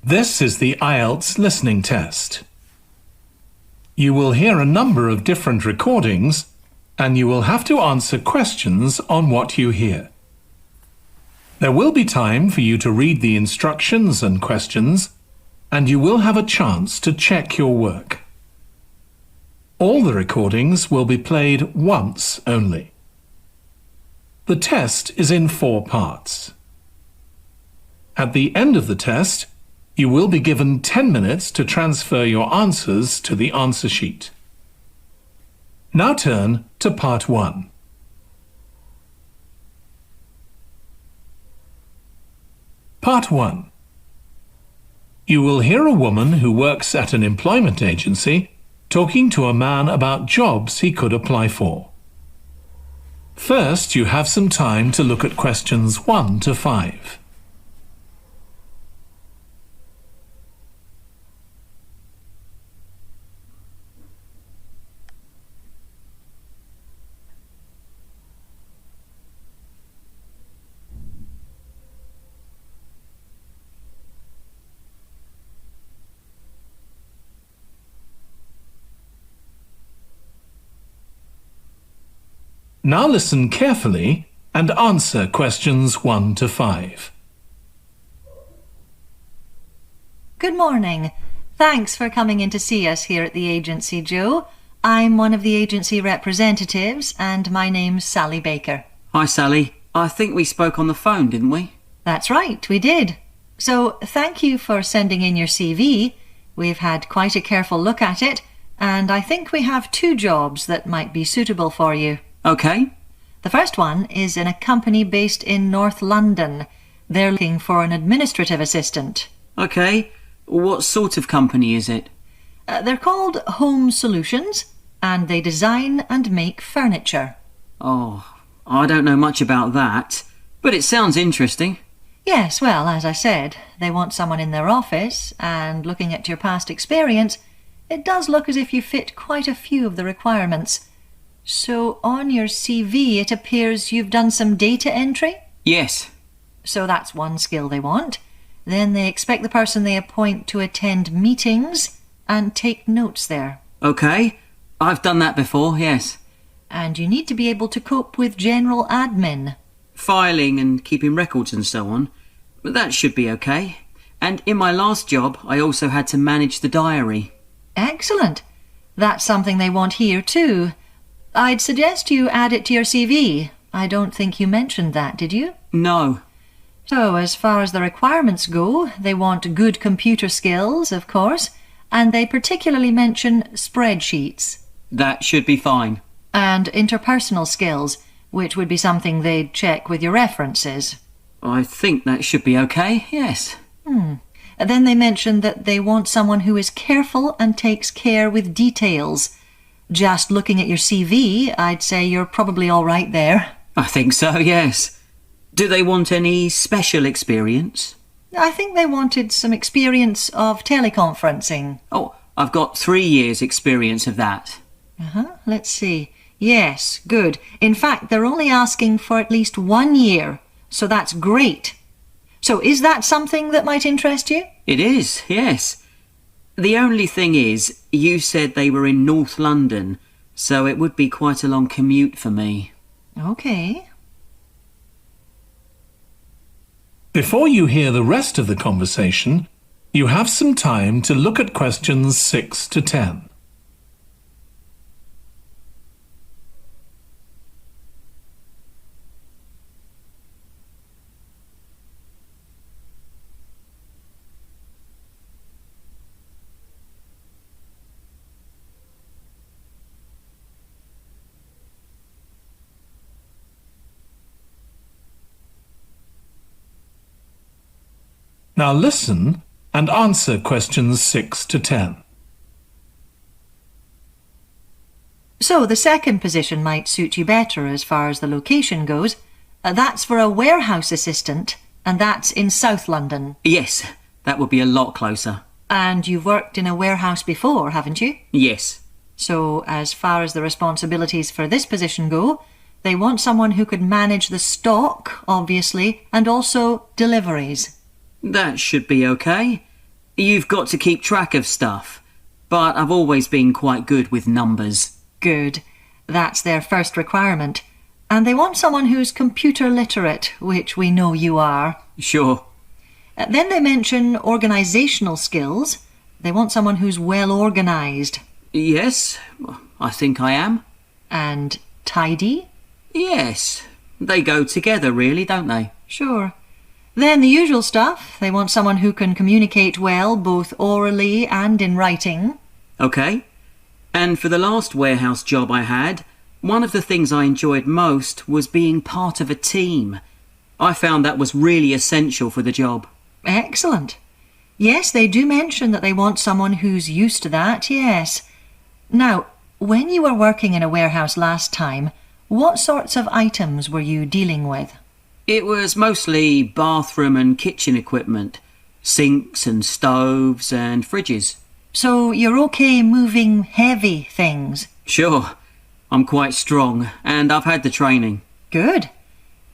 This is the IELTS listening test. You will hear a number of different recordings and you will have to answer questions on what you hear. There will be time for you to read the instructions and questions, and you will have a chance to check your work. All the recordings will be played once only. The test is in 4 parts. At the end of the test, you will be given 10 minutes to transfer your answers to the answer sheet. Now turn to Part 1. Part 1. You will hear a woman who works at an employment agency talking to a man about jobs he could apply for. First, you have some time to look at questions 1 to 5. Now listen carefully and answer questions 1 to 5. Good morning. Thanks for coming in to see us here at the agency, Joe. I'm one of the agency representatives and my name's Sally Baker. Hi, Sally. I think we spoke on the phone, didn't we? That's right, we did. So thank you for sending in your CV. We've had quite a careful look at it and I think we have 2 jobs that might be suitable for you. Okay. The first one is in a company based in North London. They're looking for an administrative assistant. Okay. What sort of company is it? They're called Home Solutions and they design and make furniture. Oh, I don't know much about that, but it sounds interesting. Yes, well, as I said, they want someone in their office and looking at your past experience, it does look as if you fit quite a few of the requirements. So on your CV it appears you've done some data entry? Yes. So that's one skill they want. Then they expect the person they appoint to attend meetings and take notes there. Okay. I've done that before, yes. And you need to be able to cope with general admin. Filing and keeping records and so on. But that should be okay. And in my last job I also had to manage the diary. Excellent. That's something they want here too. I'd suggest you add it to your CV. I don't think you mentioned that, did you? No. So, as far as the requirements go, they want good computer skills, of course, and they particularly mention spreadsheets. That should be fine. And interpersonal skills, which would be something they'd check with your references. I think that should be okay, yes. Then they mention that they want someone who is careful and takes care with details. Just looking at your CV, I'd say you're probably all right there. I think so, yes. Do they want any special experience? I think they wanted some experience of teleconferencing. Oh, I've got 3 years' experience of that. Let's see. Yes, good. In fact, they're only asking for at least 1 year, so that's great. So is that something that might interest you? It is, yes. The only thing is, you said they were in North London, so it would be quite a long commute for me. Okay. Before you hear the rest of the conversation, you have some time to look at questions 6 to 10. Now listen and answer questions 6 to 10. So the second position might suit you better as far as the location goes. That's for a warehouse assistant, and that's in South London. Yes, that would be a lot closer. And you've worked in a warehouse before, haven't you? Yes. So as far as the responsibilities for this position go, they want someone who could manage the stock, obviously, and also deliveries. That should be okay. You've got to keep track of stuff, but I've always been quite good with numbers. Good. That's their first requirement. And they want someone who's computer literate, which we know you are. Sure. Then they mention organisational skills. They want someone who's well organised. Yes, I think I am. And tidy? Yes, they go together really, don't they? Sure. Then the usual stuff. They want someone who can communicate well, both orally and in writing. OK. And for the last warehouse job I had, one of the things I enjoyed most was being part of a team. I found that was really essential for the job. Excellent. Yes, they do mention that they want someone who's used to that, yes. Now, when you were working in a warehouse last time, what sorts of items were you dealing with? It was mostly bathroom and kitchen equipment, sinks and stoves and fridges. So you're okay moving heavy things? Sure. I'm quite strong and I've had the training. Good.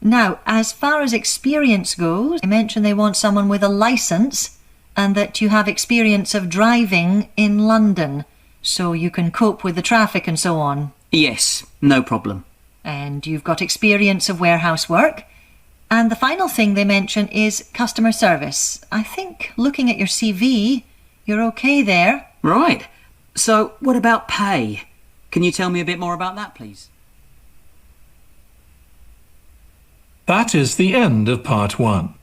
Now, as far as experience goes, they mention they want someone with a licence and that you have experience of driving in London, so you can cope with the traffic and so on. Yes, no problem. And you've got experience of warehouse work. And the final thing they mention is customer service. I think looking at your CV, you're okay there. Right. So what about pay? Can you tell me a bit more about that, please? That is the end of part 1.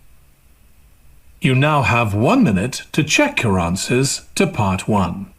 You now have 1 minute to check your answers to part 1.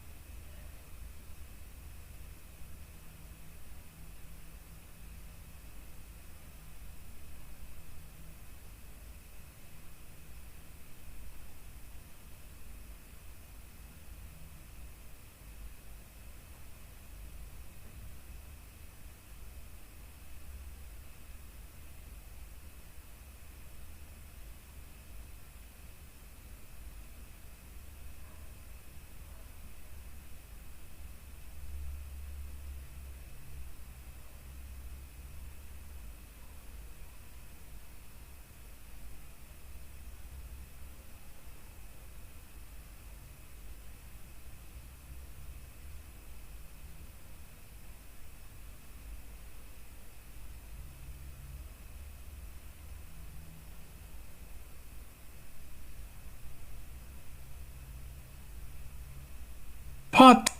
Part.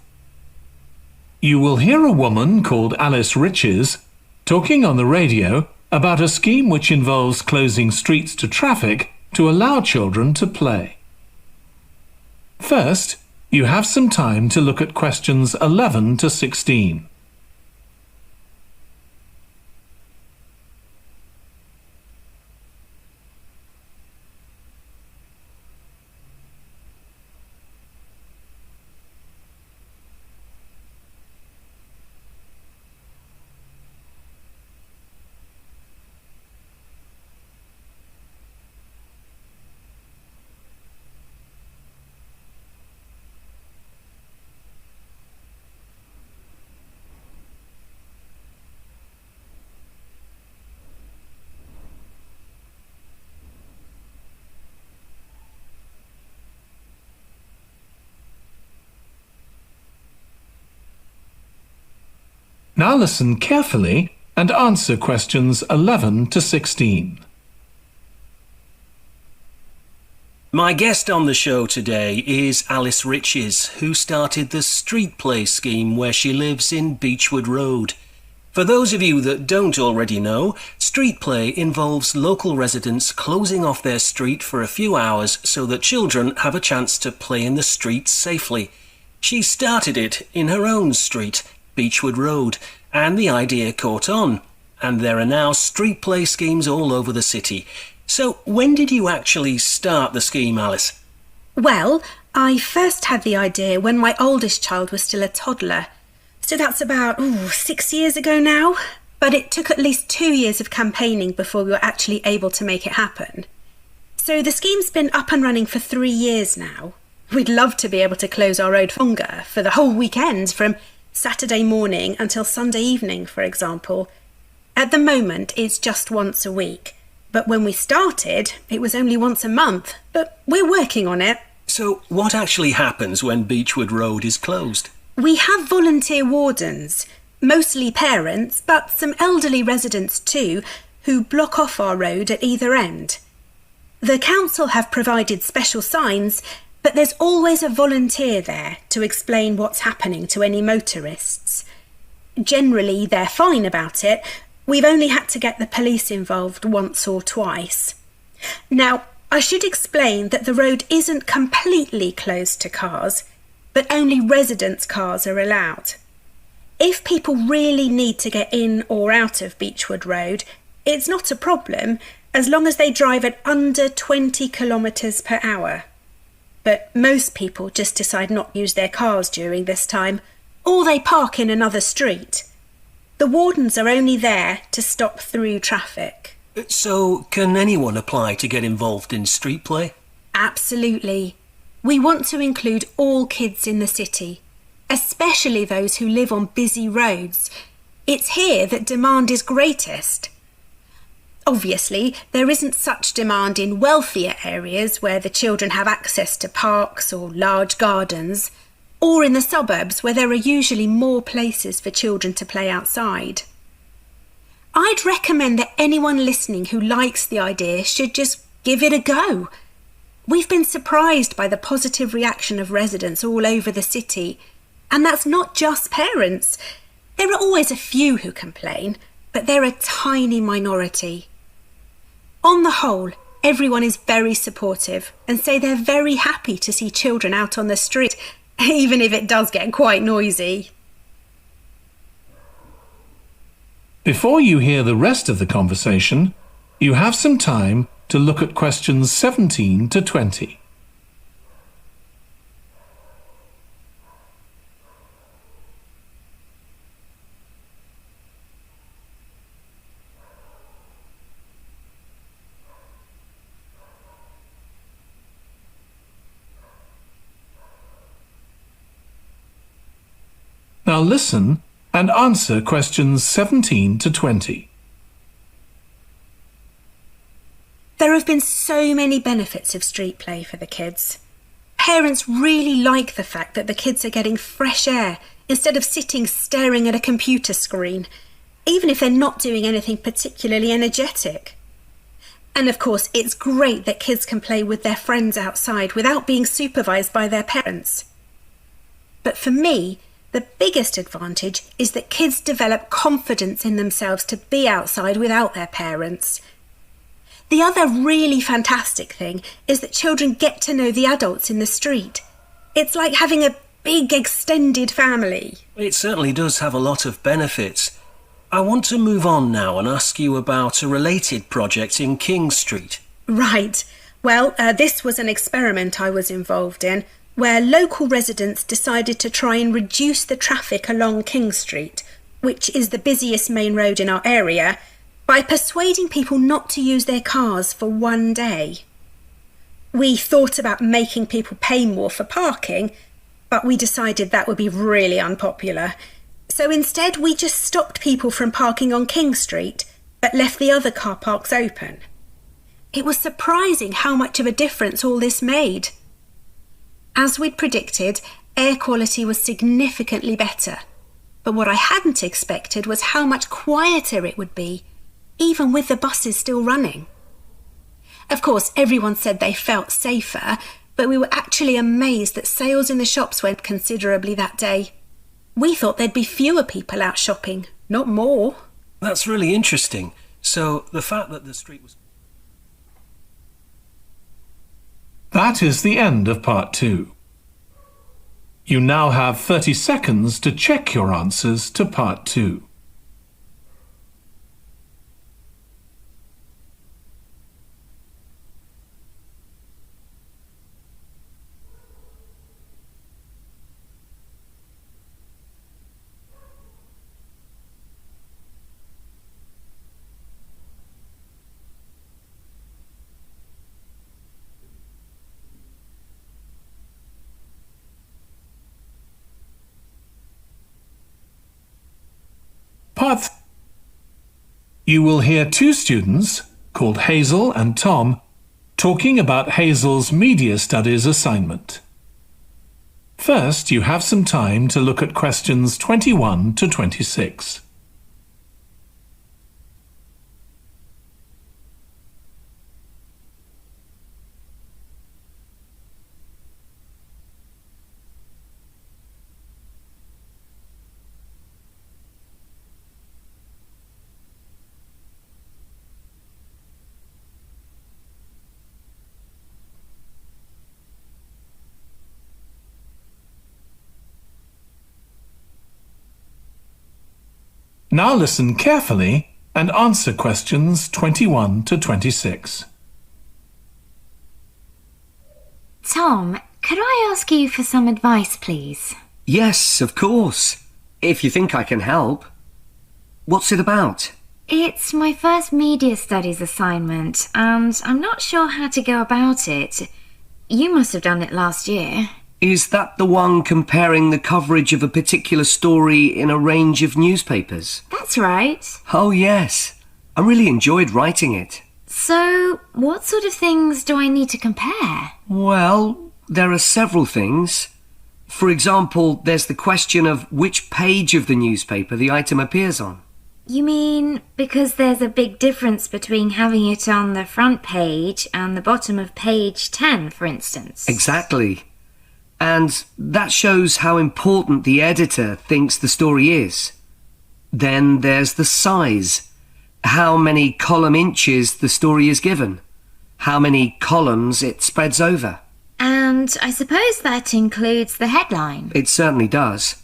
You will hear a woman called Alice Riches talking on the radio about a scheme which involves closing streets to traffic to allow children to play. First, you have some time to look at questions 11 to 16. Now listen carefully and answer questions 11 to 16. My guest on the show today is Alice Riches, who started the Street Play scheme where she lives in Beechwood Road. For those of you that don't already know, Street Play involves local residents closing off their street for a few hours so that children have a chance to play in the streets safely. She started it in her own street, Beechwood Road, and the idea caught on, and there are now street play schemes all over the city. So when did you actually start the scheme, Alice? Well, I first had the idea when my oldest child was still a toddler. So that's about 6 years ago now. But it took at least 2 years of campaigning before we were actually able to make it happen. So the scheme's been up and running for 3 years now. We'd love to be able to close our road longer, for the whole weekend, from Saturday morning until Sunday evening, for example. At the moment, it's just once a week. But when we started, it was only once a month. But we're working on it. So what actually happens when Beechwood Road is closed? We have volunteer wardens, mostly parents, but some elderly residents too, who block off our road at either end. The council have provided special signs, but there's always a volunteer there to explain what's happening to any motorists. Generally, they're fine about it. We've only had to get the police involved once or twice. Now, I should explain that the road isn't completely closed to cars, but only residents' cars are allowed. If people really need to get in or out of Beechwood Road, it's not a problem as long as they drive at under 20 kilometres per hour. But most people just decide not to use their cars during this time, or they park in another street. The wardens are only there to stop through traffic. So, can anyone apply to get involved in street play? Absolutely. We want to include all kids in the city, especially those who live on busy roads. It's here that demand is greatest. Obviously, there isn't such demand in wealthier areas where the children have access to parks or large gardens, or in the suburbs where there are usually more places for children to play outside. I'd recommend that anyone listening who likes the idea should just give it a go. We've been surprised by the positive reaction of residents all over the city, and that's not just parents. There are always a few who complain, but they're a tiny minority. On the whole, everyone is very supportive and say they're very happy to see children out on the street, even if it does get quite noisy. Before you hear the rest of the conversation, you have some time to look at questions 17 to 20. Now listen and answer questions 17 to 20. There have been so many benefits of street play for the kids. Parents really like the fact that the kids are getting fresh air instead of sitting staring at a computer screen, even if they're not doing anything particularly energetic. And of course, it's great that kids can play with their friends outside without being supervised by their parents. But for me, the biggest advantage is that kids develop confidence in themselves to be outside without their parents. The other really fantastic thing is that children get to know the adults in the street. It's like having a big extended family. It certainly does have a lot of benefits. I want to move on now and ask you about a related project in King Street. Right. Well, this was an experiment I was involved in, where local residents decided to try and reduce the traffic along King Street, which is the busiest main road in our area, by persuading people not to use their cars for one day. We thought about making people pay more for parking, but we decided that would be really unpopular. So instead we just stopped people from parking on King Street, but left the other car parks open. It was surprising how much of a difference all this made. As we'd predicted, air quality was significantly better, but what I hadn't expected was how much quieter it would be, even with the buses still running. Of course, everyone said they felt safer, but we were actually amazed that sales in the shops went considerably that day. We thought there'd be fewer people out shopping, not more. That's really interesting. So, the fact that the street was... That is the end of part 2. You now have 30 seconds to check your answers to part 2. You will hear 2 students, called Hazel and Tom, talking about Hazel's Media Studies assignment. First, you have some time to look at questions 21 to 26. Now listen carefully and answer questions 21 to 26. Tom, could I ask you for some advice, please? Yes, of course. If you think I can help. What's it about? It's my first media studies assignment, and I'm not sure how to go about it. You must have done it last year. Is that the one comparing the coverage of a particular story in a range of newspapers? That's right. Oh, yes. I really enjoyed writing it. So, what sort of things do I need to compare? Well, there are several things. For example, there's the question of which page of the newspaper the item appears on. You mean because there's a big difference between having it on the front page and the bottom of page 10, for instance? Exactly. And that shows how important the editor thinks the story is. Then there's the size. How many column inches the story is given. How many columns it spreads over. And I suppose that includes the headline. It certainly does.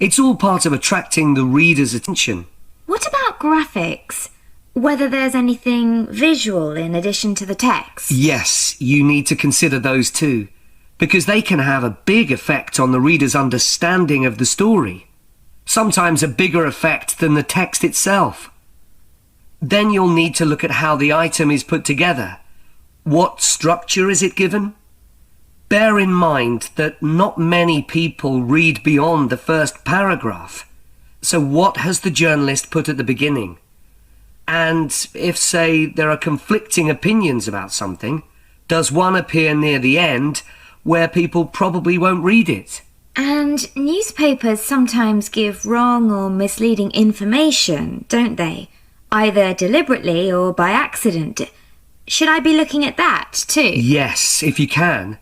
It's all part of attracting the reader's attention. What about graphics? Whether there's anything visual in addition to the text? Yes, you need to consider those too, because they can have a big effect on the reader's understanding of the story. Sometimes a bigger effect than the text itself. Then you'll need to look at how the item is put together. What structure is it given? Bear in mind that not many people read beyond the first paragraph. So what has the journalist put at the beginning? And if, say, there are conflicting opinions about something, does one appear near the end where people probably won't read it? And newspapers sometimes give wrong or misleading information, don't they? Either deliberately or by accident. Should I be looking at that too? Yes, if you can.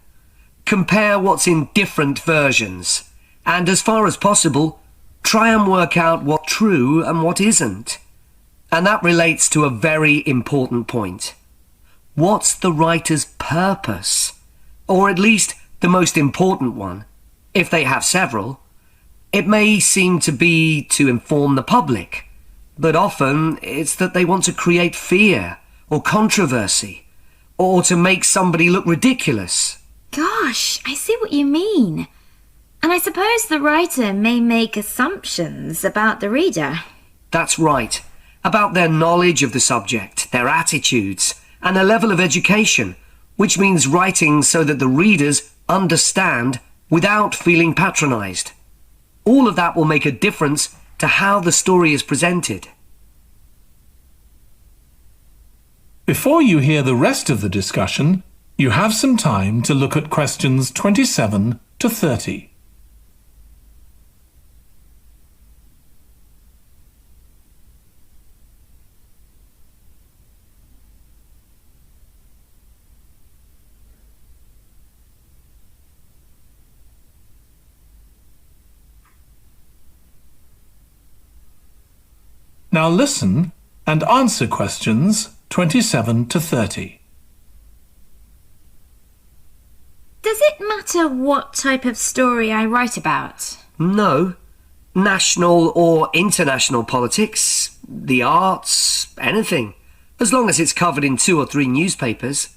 Compare what's in different versions. And as far as possible, try and work out what's true and what isn't. And that relates to a very important point. What's the writer's purpose? Or at least the most important one, if they have several. It may seem to be to inform the public, but often it's that they want to create fear or controversy, or to make somebody look ridiculous. Gosh, I see what you mean. And I suppose the writer may make assumptions about the reader. That's right. About their knowledge of the subject, their attitudes, and their level of education, which means writing so that the readers understand without feeling patronised. All of that will make a difference to how the story is presented. Before you hear the rest of the discussion, you have some time to look at questions 27 to 30. Now listen and answer questions 27 to 30. Does it matter what type of story I write about? No. National or international politics, the arts, anything, as long as it's covered in 2 or 3 newspapers.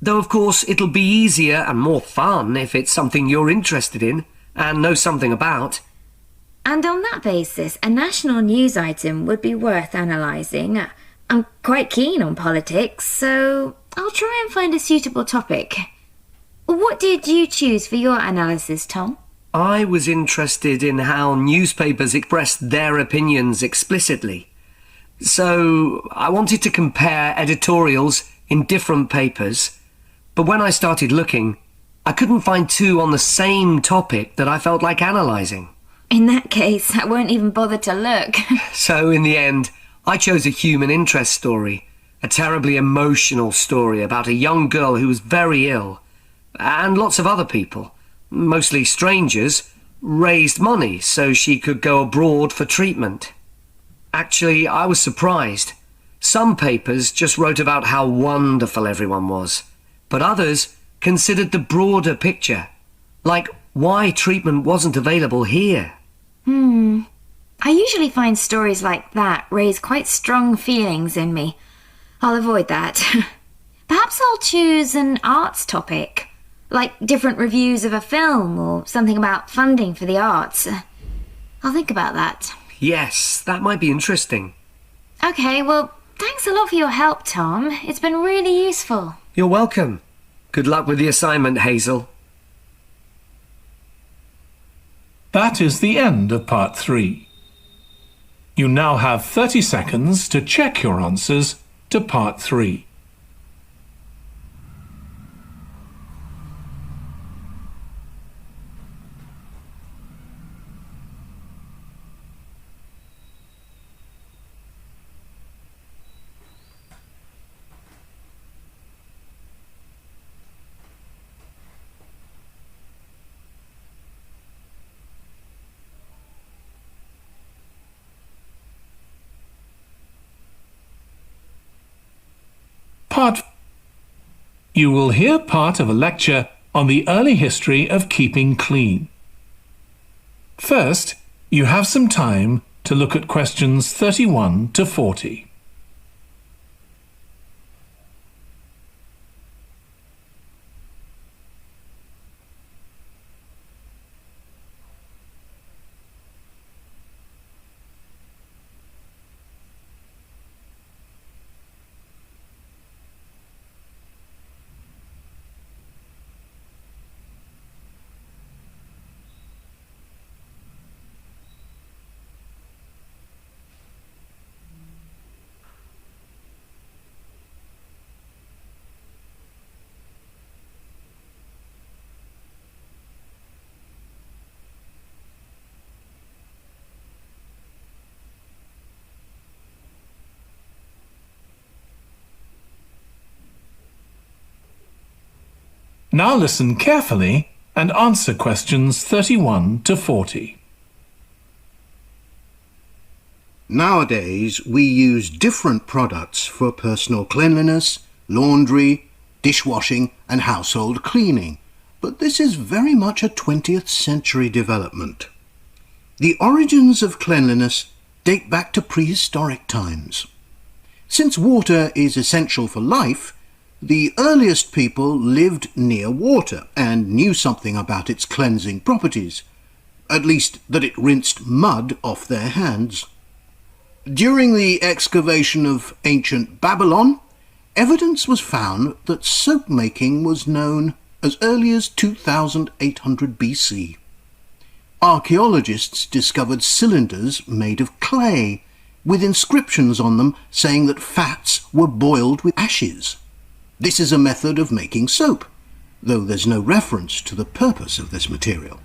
Though of course it'll be easier and more fun if it's something you're interested in and know something about. And on that basis, a national news item would be worth analysing. I'm quite keen on politics, so I'll try and find a suitable topic. What did you choose for your analysis, Tom? I was interested in how newspapers express their opinions explicitly. So I wanted to compare editorials in different papers But when I started looking, I couldn't find two on the same topic that I felt like analysing. In that case, I won't even bother to look. So in the end, I chose a human interest story, a terribly emotional story about a young girl who was very ill, and lots of other people, mostly strangers, raised money so she could go abroad for treatment. Actually, I was surprised. Some papers just wrote about how wonderful everyone was, but others considered the broader picture, like why treatment wasn't available here. I usually find stories like that raise quite strong feelings in me. I'll avoid that. Perhaps I'll choose an arts topic, like different reviews of a film or something about funding for the arts. I'll think about that. Yes, that might be interesting. Okay, well, thanks a lot for your help, Tom. It's been really useful. You're welcome. Good luck with the assignment, Hazel. That is the end of part 3. You now have 30 seconds to check your answers to part 3. You will hear part of a lecture on the early history of keeping clean. First, you have some time to look at questions 31 to 40. Now listen carefully and answer questions 31 to 40. Nowadays, we use different products for personal cleanliness, laundry, dishwashing and household cleaning, but this is very much a 20th century development. The origins of cleanliness date back to prehistoric times. Since water is essential for life, the earliest people lived near water and knew something about its cleansing properties, at least that it rinsed mud off their hands. During the excavation of ancient Babylon, evidence was found that soap making was known as early as 2800 BC. Archaeologists discovered cylinders made of clay, with inscriptions on them saying that fats were boiled with ashes. This is a method of making soap, though there's no reference to the purpose of this material.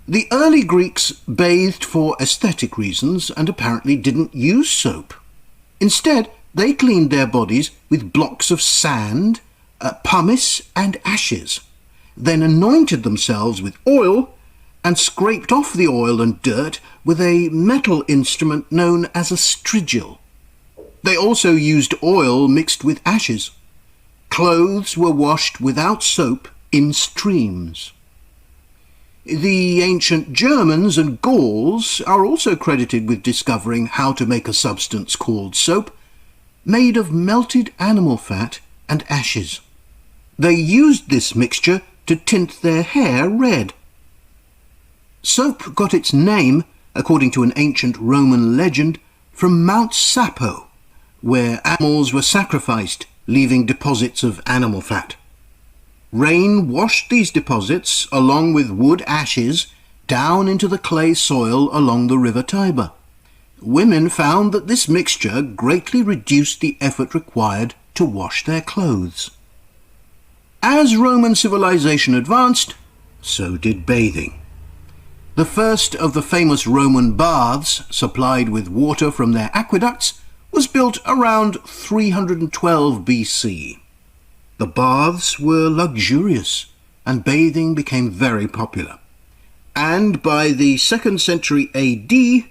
The early Greeks bathed for aesthetic reasons and apparently didn't use soap. Instead, they cleaned their bodies with blocks of sand, pumice and ashes, then anointed themselves with oil and scraped off the oil and dirt with a metal instrument known as a strigil. They also used oil mixed with ashes. Clothes were washed without soap in streams. The ancient Germans and Gauls are also credited with discovering how to make a substance called soap, made of melted animal fat and ashes. They used this mixture to tint their hair red. Soap got its name, according to an ancient Roman legend, from Mount Sapo, where animals were sacrificed, leaving deposits of animal fat. Rain washed these deposits, along with wood ashes, down into the clay soil along the river Tiber. Women found that this mixture greatly reduced the effort required to wash their clothes. As Roman civilization advanced, so did bathing. The first of the famous Roman baths, supplied with water from their aqueducts, was built around 312 BC. The baths were luxurious, and bathing became very popular. And by the 2nd century AD,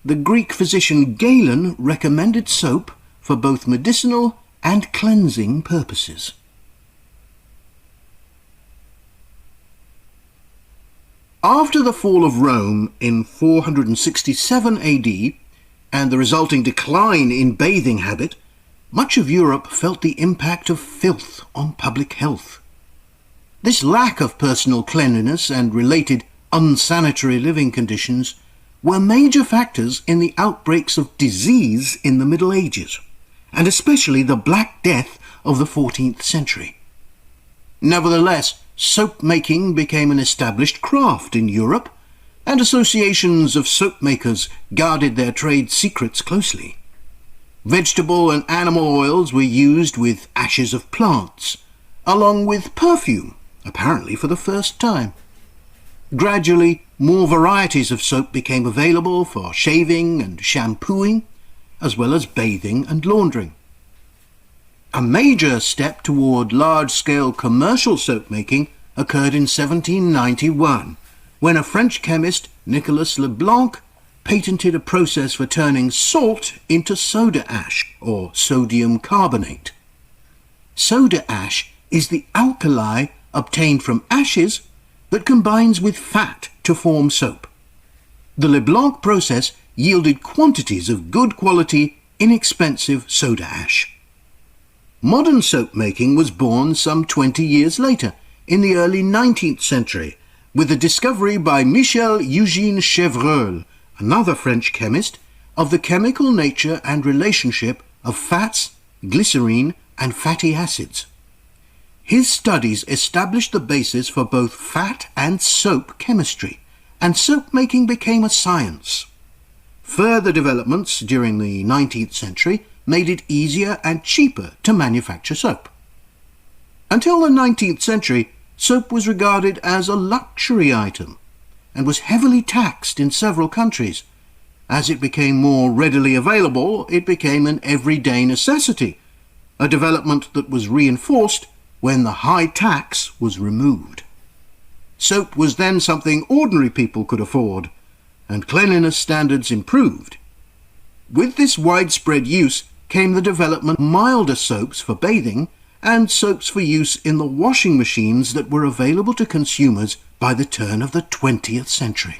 the Greek physician Galen recommended soap for both medicinal and cleansing purposes. After the fall of Rome in 467 AD and the resulting decline in bathing habit, much of Europe felt the impact of filth on public health. This lack of personal cleanliness and related unsanitary living conditions were major factors in the outbreaks of disease in the Middle Ages, and especially the Black Death of the 14th century. Nevertheless, soap making became an established craft in Europe, and associations of soap makers guarded their trade secrets closely. Vegetable and animal oils were used with ashes of plants, along with perfume, apparently for the first time. Gradually, more varieties of soap became available for shaving and shampooing, as well as bathing and laundering. A major step toward large-scale commercial soap making occurred in 1791, when a French chemist, Nicolas Leblanc, patented a process for turning salt into soda ash, or sodium carbonate. Soda ash is the alkali obtained from ashes that combines with fat to form soap. The Leblanc process yielded quantities of good quality, inexpensive soda ash. Modern soap making was born some 20 years later, in the early 19th century, with the discovery by Michel Eugène Chevreul, another French chemist, of the chemical nature and relationship of fats, glycerine, and fatty acids. His studies established the basis for both fat and soap chemistry, and soap making became a science. Further developments during the 19th century made it easier and cheaper to manufacture soap. Until the 19th century, soap was regarded as a luxury item and was heavily taxed in several countries. As it became more readily available, it became an everyday necessity, a development that was reinforced when the high tax was removed. Soap was then something ordinary people could afford, and cleanliness standards improved. With this widespread use came the development of milder soaps for bathing and soaps for use in the washing machines that were available to consumers by the turn of the 20th century.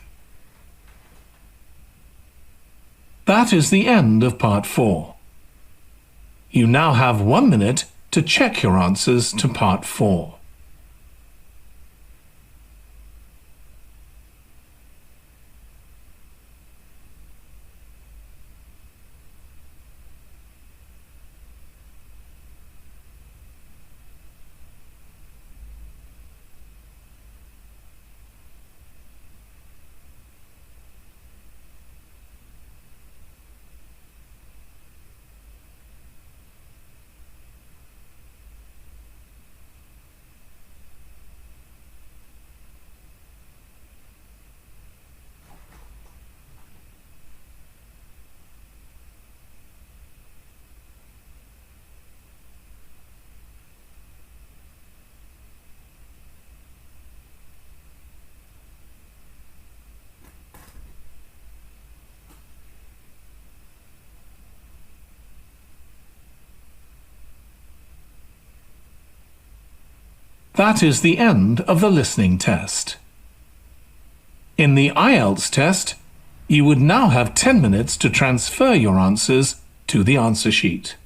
That is the end of part 4. You now have 1 minute to check your answers to part 4. That is the end of the listening test. In the IELTS test, you would now have 10 minutes to transfer your answers to the answer sheet.